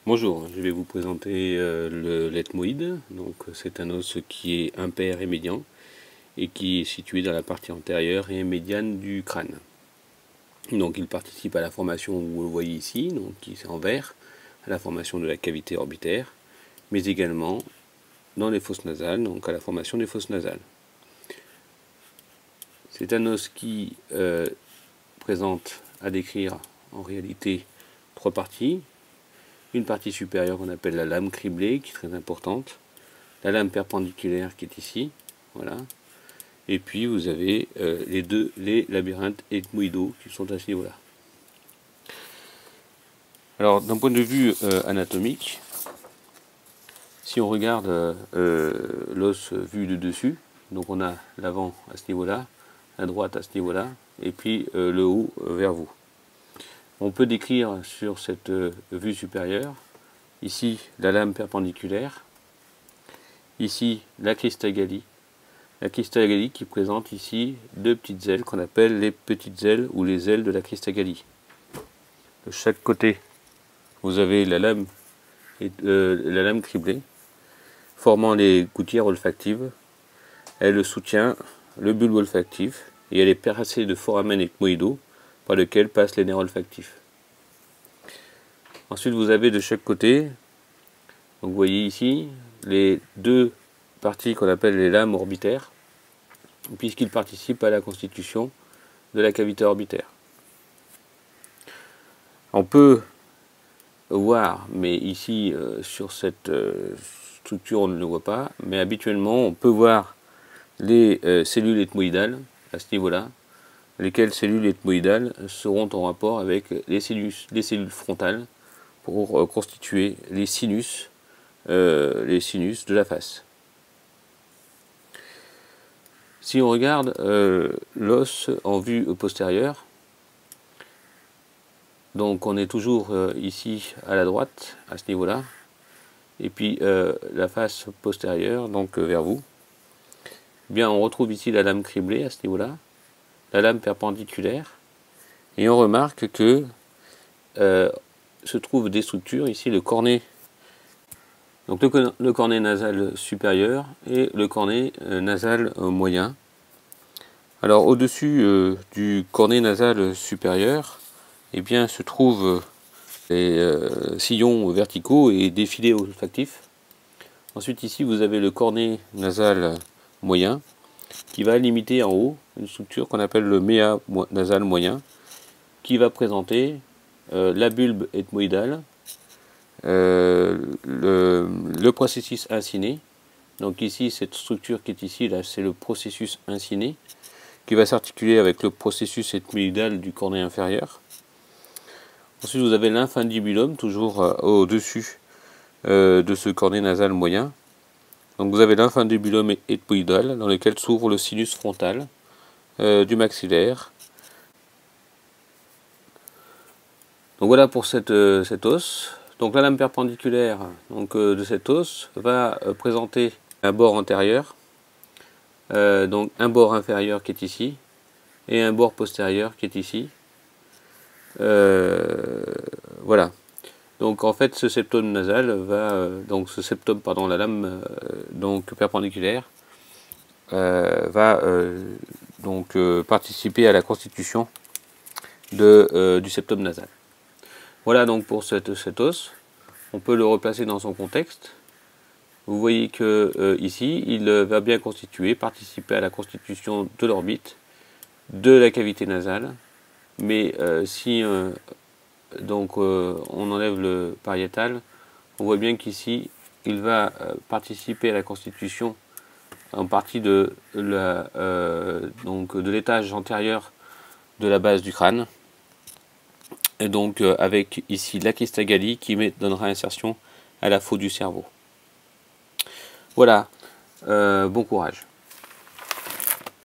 Bonjour, je vais vous présenter le l'ethmoïde. Donc c'est un os qui est impair et médian et qui est situé dans la partie antérieure et médiane du crâne. Donc il participe à la formation, vous le voyez ici, donc qui est en vert, à la formation de la cavité orbitaire, mais également dans les fosses nasales, donc à la formation des fosses nasales. C'est un os qui présente à décrire en réalité trois parties. Une partie supérieure qu'on appelle la lame criblée, qui est très importante, la lame perpendiculaire qui est ici, voilà, et puis vous avez les labyrinthes ethmoïdaux qui sont à ce niveau-là. Alors d'un point de vue anatomique, si on regarde l'os vu de dessus, donc on a l'avant à ce niveau-là, la droite à ce niveau-là, et puis le haut vers vous. On peut décrire sur cette vue supérieure, ici la lame perpendiculaire, ici la cristagallie qui présente ici deux petites ailes qu'on appelle les petites ailes ou les ailes de la cristagallie. De chaque côté, vous avez la lame criblée, formant les gouttières olfactives. Elle soutient le bulbe olfactif et elle est percée de foramen ethmoïdaux par lequel passent les nerfs olfactifs. Ensuite, vous avez de chaque côté, donc vous voyez ici, les deux parties qu'on appelle les lames orbitaires, puisqu'ils participent à la constitution de la cavité orbitaire. On peut voir, mais ici sur cette structure on ne le voit pas, mais habituellement on peut voir les cellules ethmoïdales à ce niveau-là, lesquelles cellules ethmoïdales seront en rapport avec les cellules frontales pour constituer les sinus de la face. Si on regarde l'os en vue postérieure, donc on est toujours ici à la droite, à ce niveau-là, et puis la face postérieure, donc vers vous, eh bien on retrouve ici la lame criblée à ce niveau-là, la lame perpendiculaire, et on remarque que se trouvent des structures, ici le cornet, donc le cornet nasal supérieur et le cornet nasal moyen. Alors au-dessus du cornet nasal supérieur, eh bien, se trouvent les sillons verticaux et défilés olfactifs. Ensuite ici vous avez le cornet nasal moyen qui va limiter en haut une structure qu'on appelle le méa nasal moyen qui va présenter la bulbe ethmoïdale, le processus inciné. Donc ici cette structure qui est ici, là c'est le processus inciné qui va s'articuler avec le processus ethmoïdal du cornet inférieur. Ensuite vous avez l'infundibulum toujours au-dessus de ce cornet nasal moyen. Donc vous avez l'infundibulum ethmoïdal dans lequel s'ouvre le sinus frontal du maxillaire. Donc voilà pour cet os. Donc la lame perpendiculaire donc, de cet os va présenter un bord antérieur, donc un bord inférieur qui est ici, et un bord postérieur qui est ici. Voilà. Donc en fait ce septum nasal va, donc ce septum, pardon, la lame donc perpendiculaire va donc participer à la constitution du septum nasal. Voilà donc pour cet os. On peut le replacer dans son contexte. Vous voyez que ici, il va bien participer à la constitution de l'orbite, de la cavité nasale. Mais si donc on enlève le pariétal, on voit bien qu'ici, il va participer à la constitution en partie de l'étage antérieur de la base du crâne. Et donc avec ici la cristagallie qui donnera insertion à la faute du cerveau. Voilà, bon courage.